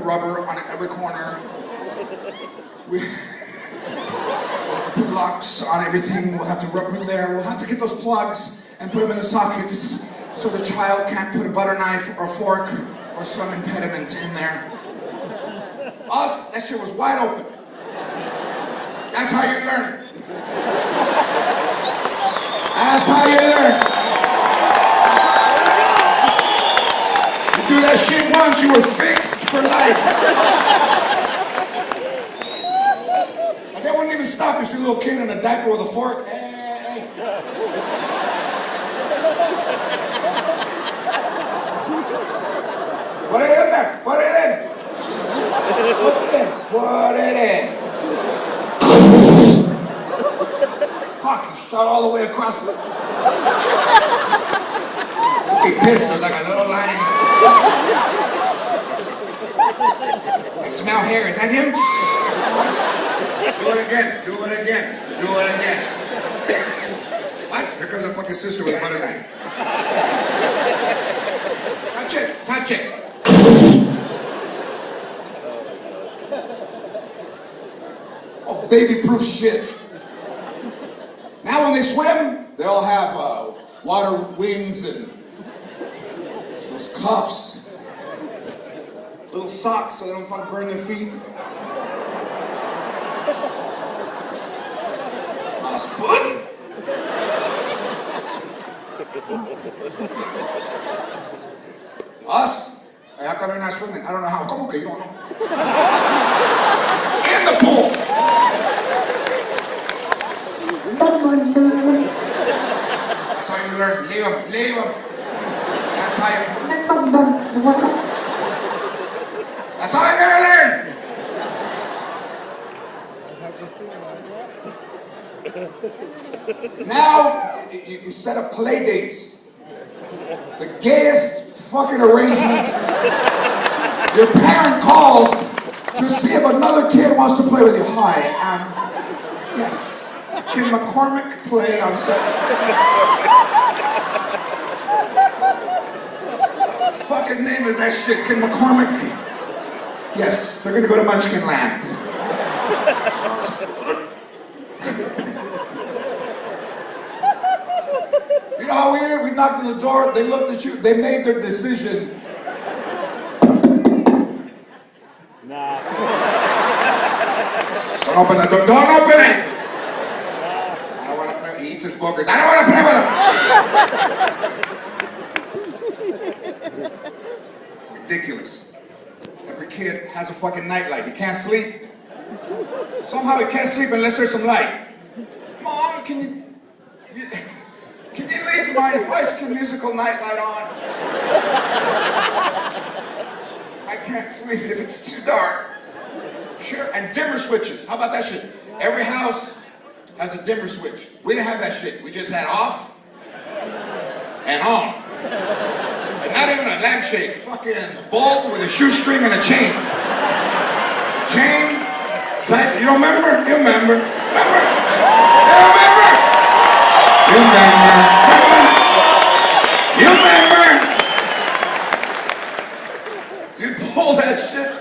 rubber on every corner. We'll have to put locks on everything. We'll have to rub them there. We'll have to get those plugs and put them in the sockets so the child can't put a butter knife or fork or some impediment in there. Us, that shit was wide open. That's how you learn. That's how you learn. You do that shit once, you were fixed for life. And they wouldn't even stop you. See a little kid in a diaper with a fork. Hey. Put it in there. Put it in. Put it in. Put it in. Fuck, he shot all the way across the... He pissed her like a little line. I smell hair. Is that him? Do it again. Do it again. Do it again. What? Here comes a fucking sister with a butter knife. Touch it. Touch it. Oh, baby-proof shit. Now when they swim, they all have water wings and those cuffs. Little socks so they don't fucking burn their feet. Not a spoon. Us? Hey, how come you're not swimming? I don't know how. Como que you don't know? In the pool. That's how you learn. Leave him. Leave him. That's how you... That's how you're gonna learn. Now, you set up play dates. The gayest fucking arrangement. Your parent calls to see if another kid wants to play with you. Hi, yes. Can McCormick play on set? Fucking name is that shit? Can McCormick? Yes, they're gonna go to Munchkin Land. You know how weird? We knocked on the door, they looked at you, they made their decision. Nah. Don't open the door, don't open it! I don't want to play, he eats his boogers, I don't want to play with him! Ridiculous. Every kid has a fucking nightlight, you can't sleep. Somehow you can't sleep unless there's some light. Mom, can you leave my High School Musical nightlight on? I can't sleep if it's too dark. Sure, and dimmer switches. How about that shit? Every house has a dimmer switch. We didn't have that shit. We just had off and on. And not even a lampshade. Fucking bulb with a shoestring and a chain. Chain, type, you don't remember? You remember. Remember? You remember? You remember. You remember? You pull that shit.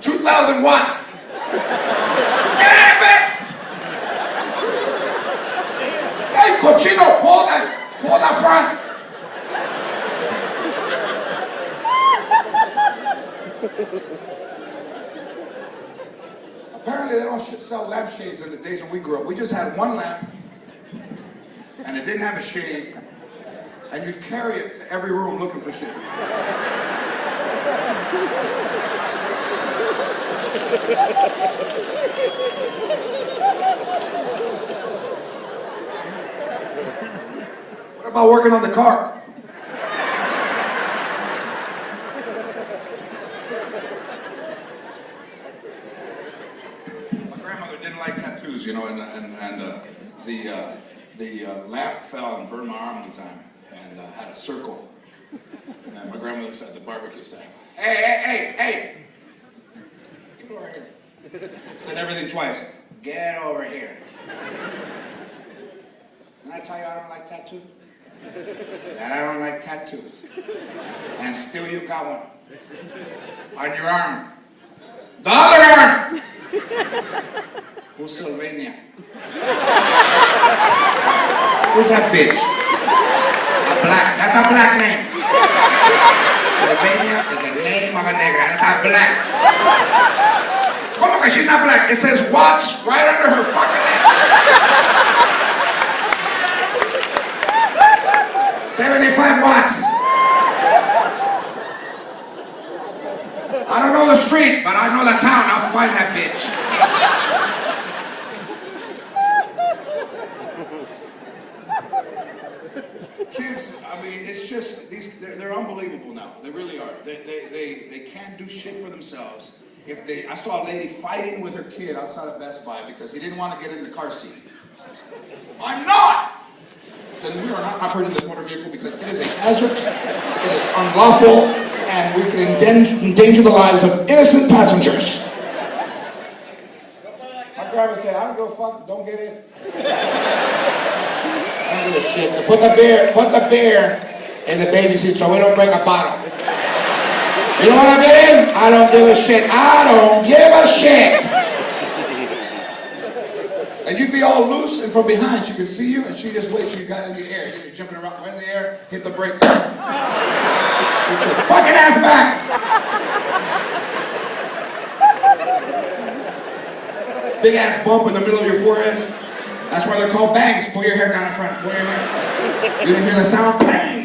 2,000 watts. Get out of it! Hey, cochino, pull that front. Apparently they don't sell lampshades in the days when we grew up. We just had one lamp, and it didn't have a shade, and you'd carry it to every room looking for shit. What about working on the car? My grandmother didn't like tattoos, you know, and the lamp fell and burned my arm one time, and had a circle. And my grandmother said at the barbecue said, hey, get over here. Said everything twice. Get over here. Didn't I tell you I don't like tattoos? That I don't like tattoos. And still you got one. On your arm. The other arm. Who's Sylvania? Who's that bitch? A black. That's a black name. Sylvania is the name of a negra. That's a black. Como que she's not black? It says watch right under her fucking name. 75 watts. I don't know the street, but I know the town. I'll find that bitch. Kids, I mean, it's just, they're unbelievable now. They really are. They can't do shit for themselves. I saw a lady fighting with her kid outside of Best Buy because he didn't want to get in the car seat. I'm not! Then we are not operating this motor vehicle because it is a hazard, it is unlawful, and we can endanger the lives of innocent passengers. My driver said, I don't give a fuck, don't get in. I don't give a shit. Put the beer in the baby seat so we don't break a bottle. You don't want to get in? I don't give a shit. I don't give a shit. And you'd be all loose, and from behind she could see you, and she just waits till you got in the air. You're jumping around right in the air, hit the brakes. Get your fucking ass back! Big ass bump in the middle of your forehead. That's why they're called bangs. Pull your hair down in front. Pull your hair. You didn't hear the sound? Bang!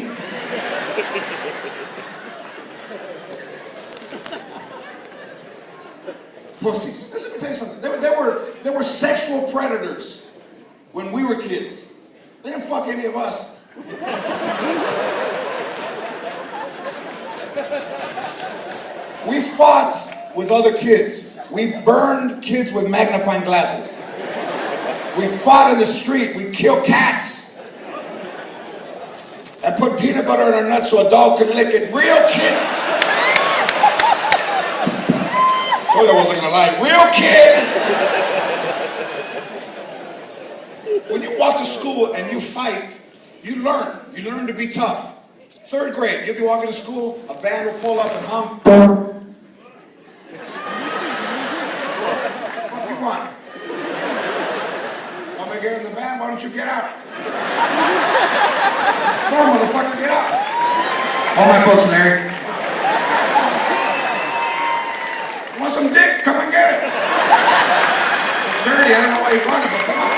Pussies. Listen, let me tell you something. There were sexual predators when we were kids. They didn't fuck any of us. We fought with other kids. We burned kids with magnifying glasses. We fought in the street. We killed cats. And put peanut butter in our nuts so a dog could lick it. Real kid. Told you I wasn't gonna lie. Real kid. When you walk to school and you fight, you learn. You learn to be tough. 3rd grade, you'll be walking to school, a van will pull up and hum. What the fuck you want? Want me to get in the van? Why don't you get out? Come on, motherfucker, get out. Hold my books, Larry. Want some dick? Come and get it. It's dirty. I don't know why you want it, but come on.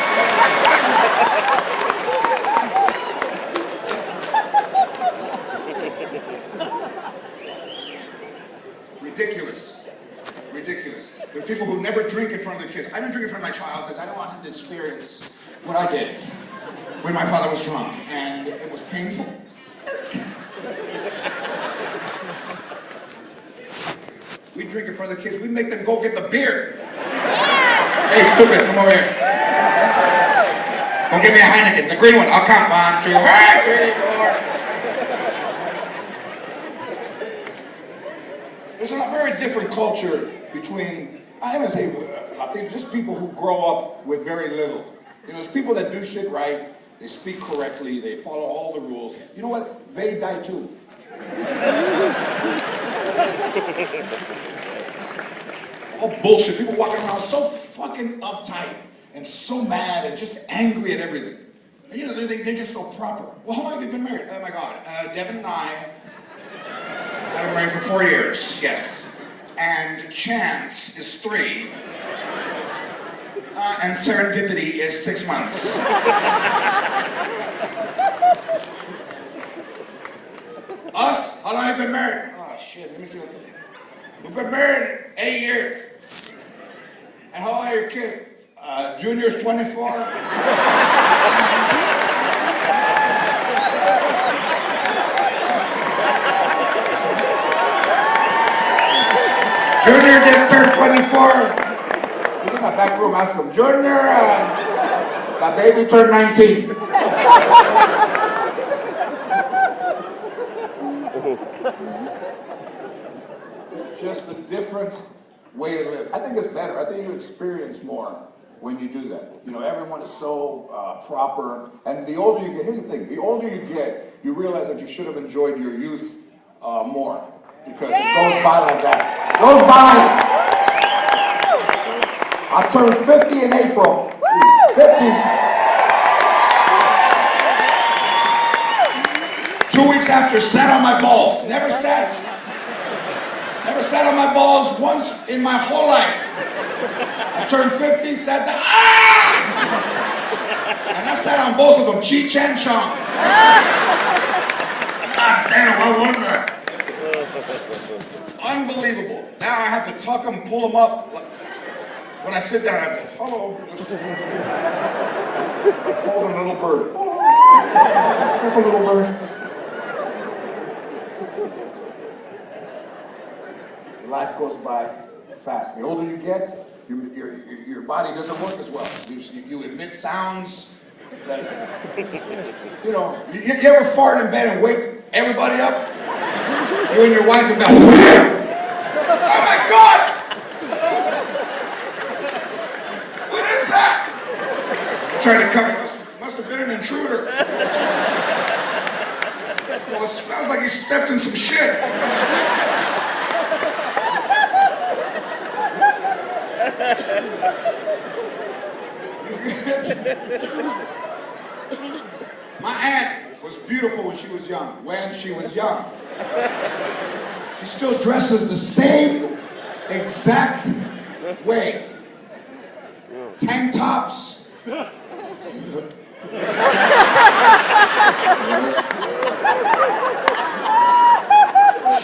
Ridiculous. Ridiculous. There's people who never drink in front of their kids. I didn't drink in front of my child because I don't want him to experience what I did when my father was drunk, and it was painful. We drink in front of the kids. We make them go get the beer. Hey, stupid, come over here. Don't give me a Heineken. The green one. I'll count. 1, 2, 3, 4. There's a very different culture between, I'm going to say, Latinos, just people who grow up with very little. You know, there's people that do shit right. They speak correctly. They follow all the rules. You know what? They die too. All bullshit. People walking around so fucking uptight and so mad and just angry at everything. And you know, they're just so proper. Well, how long have you been married? Oh my God. Devin and I have been married for 4 years. Yes. And Chance is 3. And Serendipity is 6 months. Us? How long have you been married? Oh shit, let me see what. We've been married 8 years. And how old are your kids? Junior's 24. Junior just turned 24. He's in my back room, ask him, Junior, the baby turned 19. Just a different way to live. I think it's better. I think you experience more when you do that. You know, everyone is so proper. And the older you get, here's the thing, the older you get, you realize that you should have enjoyed your youth more. Because it goes by like that. It goes by. I turned 50 in April. Jeez, 50. 2 weeks after, sat on my balls. Never sat on my balls once in my whole life. I turned 50, sat down, and I sat on both of them, Cheech and Chong. God damn, what was that? Unbelievable. Now I have to tuck them, pull them up. When I sit down, I have to, hello. I call them little bird. Here's a little bird. Life goes by fast. The older you get, your body doesn't work as well. You emit sounds that, you ever fart in bed and wake everybody up? You and your wife in bed. Oh my God! What is that? Trying to cover, must have been an intruder. Well, it smells like he stepped in some shit. My aunt was beautiful when she was young. She still dresses the same exact way. Tank tops.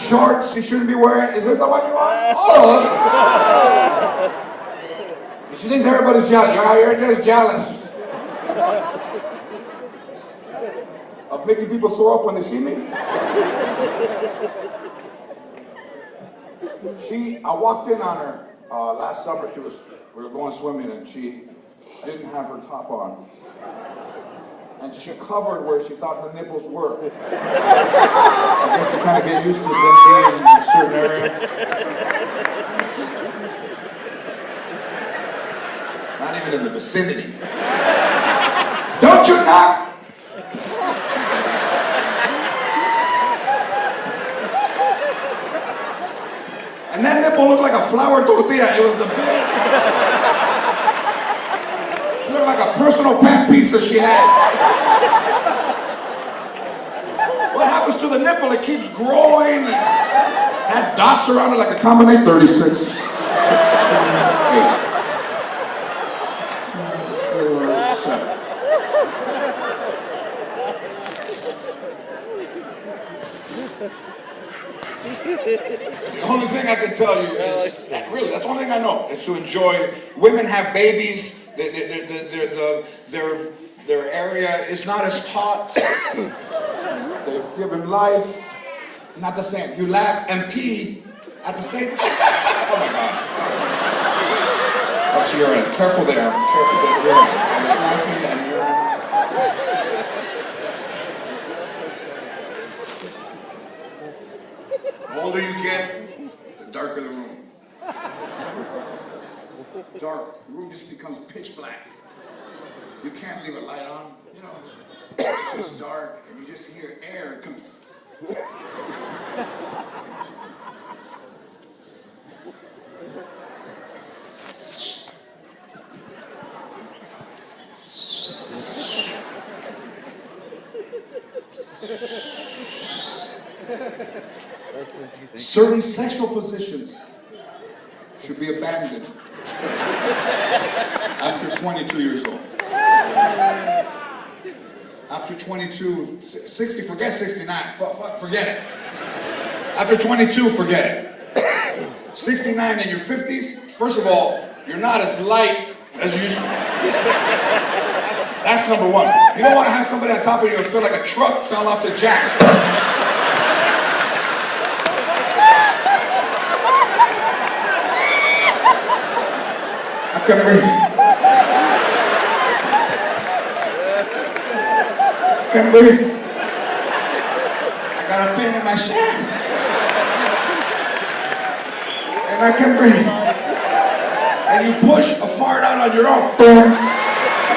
Shorts she shouldn't be wearing. Is this the one you want? Oh! She thinks everybody's jealous. You're just jealous of making people throw up when they see me. I walked in on her last summer. We were going swimming, and she didn't have her top on, and she covered where she thought her nipples were. I guess you kind of get used to them being in a certain area. Not even in the vicinity. Don't you knock? And that nipple looked like a flour tortilla. It was the biggest. It looked like a personal pan pizza she had. What happens to the nipple? It keeps growing and had dots around it like a combination. 36, 6, 7, 8. 7. The only thing I can tell you is, really, that's the only thing I know, is to enjoy. Women have babies, their area is not as taut. They've given life, not the same. You laugh and pee at the same time. Oh my God. Watch your end. Careful there. Careful there. You're and it's laughing and you're. The older you get, the darker the room. Dark. The room just becomes pitch black. You can't leave a light on. It's just dark, and you just hear air come. Certain sexual positions should be abandoned after 22 years old. After 22, 60, forget 69, forget it. After 22, forget it. 69 in your 50s, first of all, you're not as light as you used to be. That's number one. You don't want to have somebody on top of you and feel like a truck fell off the jack. I can breathe. I can breathe. I got a pain in my chest. And I can breathe. And you push a fart out on your own.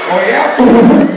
Oh yeah?